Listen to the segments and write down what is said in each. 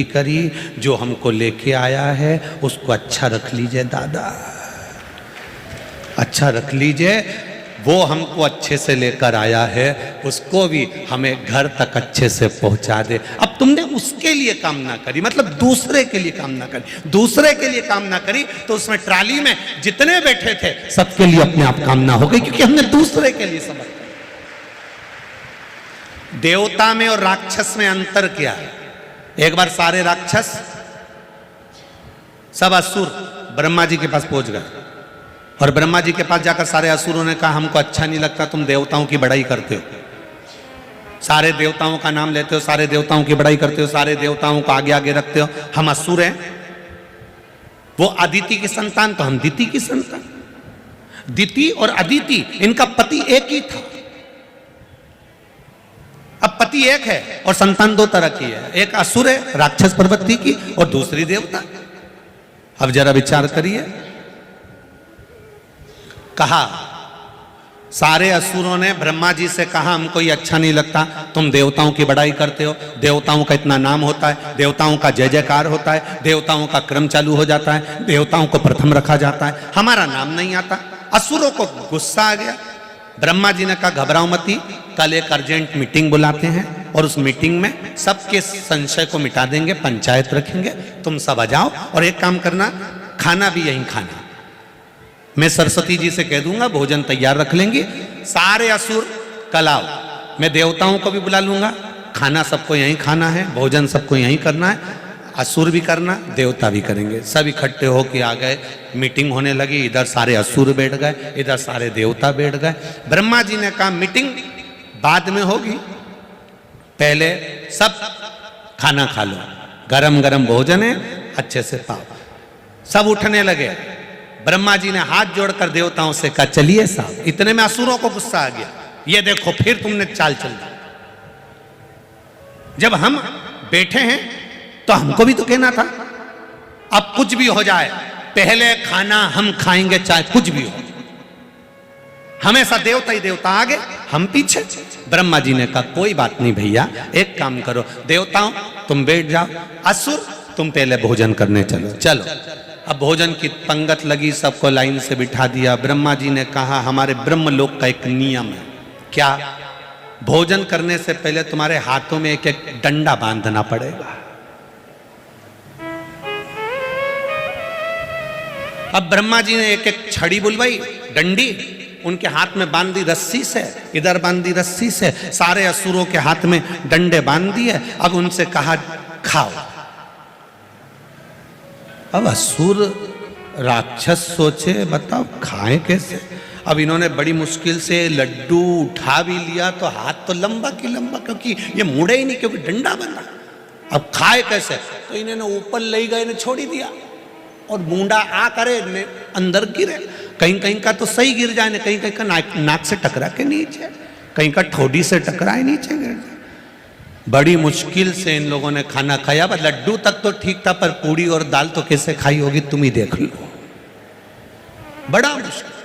करी, जो हमको लेके आया है उसको अच्छा रख लीजिए दादा, अच्छा रख लीजिए। वो हमको अच्छे से लेकर आया है, उसको भी हमें घर तक अच्छे से पहुंचा दे। अब तुमने उसके लिए काम ना करी, मतलब दूसरे के लिए काम ना करी, दूसरे के लिए काम ना करी तो उसमें ट्राली में जितने बैठे थे सबके लिए अपने आप काम ना हो गई, क्योंकि हमने दूसरे के लिए समझ। देवता में और राक्षस में अंतर क्या है? एक बार सारे राक्षस सब असुर ब्रह्मा जी के पास पहुंच गए और ब्रह्मा जी के पास जाकर सारे असुरों ने कहा हमको अच्छा नहीं लगता तुम देवताओं की बड़ाई करते हो, सारे देवताओं का नाम लेते हो, सारे देवताओं की बड़ाई करते हो, सारे देवताओं को आगे आगे रखते हो, हम असुर हैं। वो अदिति की संतान तो हम दिति की संतान। दिति और अदिति इनका पति एक ही था। अब पति एक है और संतान दो तरह की है, एक असुर है राक्षस प्रवृत्ति की और दूसरी देवता। अब जरा विचार करिए, कहा सारे असुरों ने ब्रह्मा जी से कहा हमको ये अच्छा नहीं लगता, तुम देवताओं की बड़ाई करते हो, देवताओं का इतना नाम होता है, देवताओं का जय जयकार होता है, देवताओं का क्रम चालू हो जाता है, देवताओं को प्रथम रखा जाता है, हमारा नाम नहीं आता। असुरों को गुस्सा आ गया। ब्रह्मा जी ने कहा घबराओ मती, कल एक अर्जेंट मीटिंग बुलाते हैं और उस मीटिंग में सबके संशय को मिटा देंगे, पंचायत रखेंगे, तुम सब आ जाओ और एक काम करना, खाना भी यहीं खाना। मैं सरस्वती जी से कह दूंगा भोजन तैयार रख लेंगे, सारे असुर कल आओ, मैं देवताओं को भी बुला लूंगा, खाना सबको यहीं खाना है, भोजन सबको यहीं करना है, असुर भी करना देवता भी करेंगे। सब इकट्ठे होके आ गए, मीटिंग होने लगी, इधर सारे असुर बैठ गए, इधर सारे देवता बैठ गए। ब्रह्मा जी ने कहा मीटिंग बाद में होगी, पहले सब खाना खा लो, गरम गरम भोजन है, अच्छे से पाओ। सब उठने लगे। ब्रह्मा जी ने हाथ जोड़कर देवताओं से कहा चलिए साहब। इतने में असुरों को गुस्सा आ गया, ये देखो फिर तुमने चाल चल दी, जब हम बैठे हैं तो हमको भी तो कहना था, अब कुछ भी हो जाए पहले खाना हम खाएंगे चाहे कुछ भी हो, हमेशा देवता ही देवता आगे हम पीछे। ब्रह्मा जी ने कहा कोई बात नहीं भैया, एक काम करो, देवताओं तुम बैठ जाओ, असुर तुम पहले भोजन करने चलो। चलो अब भोजन की पंगत लगी, सबको लाइन से बिठा दिया। ब्रह्मा जी ने कहा हमारे ब्रह्मलोक का एक नियम है, क्या? भोजन करने से पहले तुम्हारे हाथों में एक एक डंडा बांधना पड़ेगा। अब ब्रह्मा जी ने एक एक छड़ी बुलवाई, डंडी उनके हाथ में बांध दी रस्सी से, इधर बांध दी रस्सी से, सारे असुरों के हाथ में डंडे बांध दिए। अब उनसे कहा खाओ। अब असुर राक्षस सोचे बताओ खाएं कैसे। अब इन्होंने बड़ी मुश्किल से लड्डू उठा भी लिया तो हाथ तो लंबा की लंबा, क्योंकि ये मुड़े ही नहीं, क्योंकि डंडा बंधा। अब खाए कैसे? तो इन्होंने ऊपर ले गए ने छोड़ दिया और मुंडा आ करे ने अंदर गिरे, कहीं कहीं का तो सही गिर जाए, कहीं कहीं का नाक से टकरा के नीचे, कहीं का ठोडी से टकराए नीचे गिर जाए। बड़ी मुश्किल से इन लोगों ने खाना खाया। लड्डू तक तो ठीक था, पर पूड़ी और दाल तो कैसे खाई होगी तुम ही देख लो, बड़ा मुश्किल।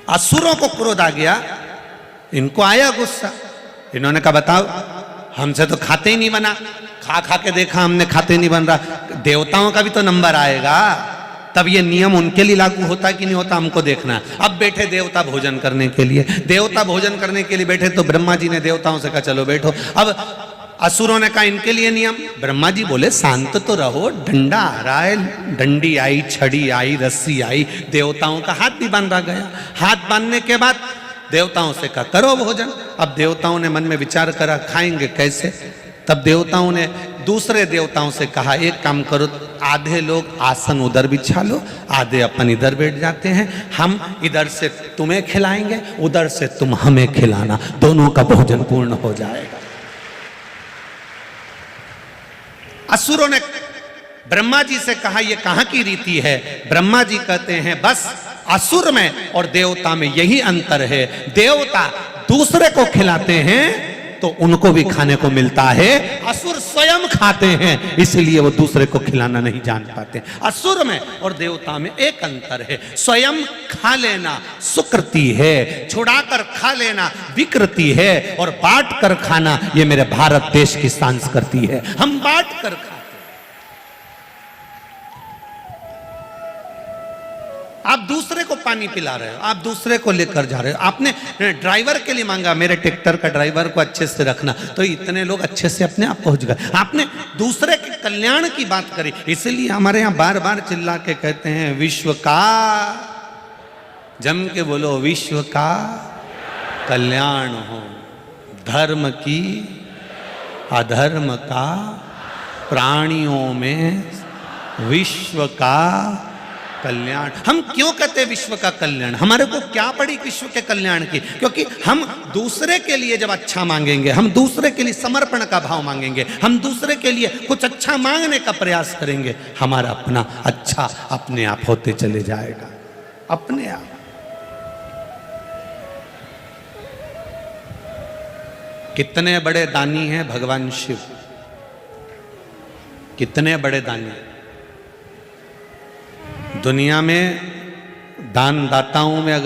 असुरों को क्रोध आ गया, इनको आया गुस्सा। इन्होंने कहा बताओ हमसे तो खाते ही नहीं बना, खा खा के देखा हमने, खाते नहीं बन रहा, देवताओं का भी तो नंबर आएगा, तब ये नियम उनके लिए लागू होता है कि नहीं होता हमको देखना है। अब बैठे देवता भोजन करने के लिए, देवता भोजन करने के लिए बैठे तो ब्रह्मा जी ने देवताओं से कहा चलो बैठो। अब असुरों ने कहा इनके लिए नियम, ब्रह्मा जी बोले शांत तो रहो, डंडा आ रहा है, डंडी आई, छड़ी आई, रस्सी आई, देवताओं का हाथ भी बांधा गया। हाथ बांधने के बाद देवताओं से कहा करो भोजन। अब देवताओं ने मन में विचार करा खाएंगे कैसे। तब देवताओं ने दूसरे देवताओं से कहा एक काम करो, आधे लोग आसन उधर बिछा लो, आधे अपन इधर बैठ जाते हैं, हम इधर से तुम्हें खिलाएंगे, उधर से तुम हमें खिलाना, दोनों का भोजन पूर्ण हो जाएगा। असुरों ने ब्रह्मा जी से कहा यह कहां की रीति है? ब्रह्मा जी कहते हैं बस असुर में और देवता में यही अंतर है, देवता दूसरे को खिलाते हैं तो उनको भी खाने को मिलता है, असुर स्वयं खाते हैं इसलिए वो दूसरे को खिलाना नहीं जान पाते। असुर में और देवता में एक अंतर है, स्वयं खा लेना सुकृति है, छुड़ाकर खा लेना विकृति है, और बांट कर खाना ये मेरे भारत देश की संस्कृति है, हम बांट कर खाते। आप दूसरे को पानी पिला रहे हो, आप दूसरे को लेकर जा रहे हो। आपने ड्राइवर के लिए मांगा, मेरे ट्रैक्टर का ड्राइवर को अच्छे से रखना, तो इतने लोग अच्छे से अपने आप पहुंच गए। आपने दूसरे के कल्याण की बात करी, इसलिए हमारे यहाँ बार बार चिल्ला के कहते हैं विश्व का, जम के बोलो, विश्व का कल्याण हो, धर्म की अधर्म का, प्राणियों में विश्व का कल्याण। हम क्यों कहते हैं विश्व का कल्याण? हमारे को क्या पड़ी विश्व के कल्याण की? क्योंकि हम दूसरे के लिए जब अच्छा मांगेंगे, हम दूसरे के लिए समर्पण का भाव मांगेंगे, हम दूसरे के लिए कुछ अच्छा मांगने का प्रयास करेंगे, हमारा अपना अच्छा अपने आप होते चले जाएगा, अपने आप। कितने बड़े दानी हैं भगवान शिव, कितने बड़े दानी। दुनिया में दान दाताओं में अगर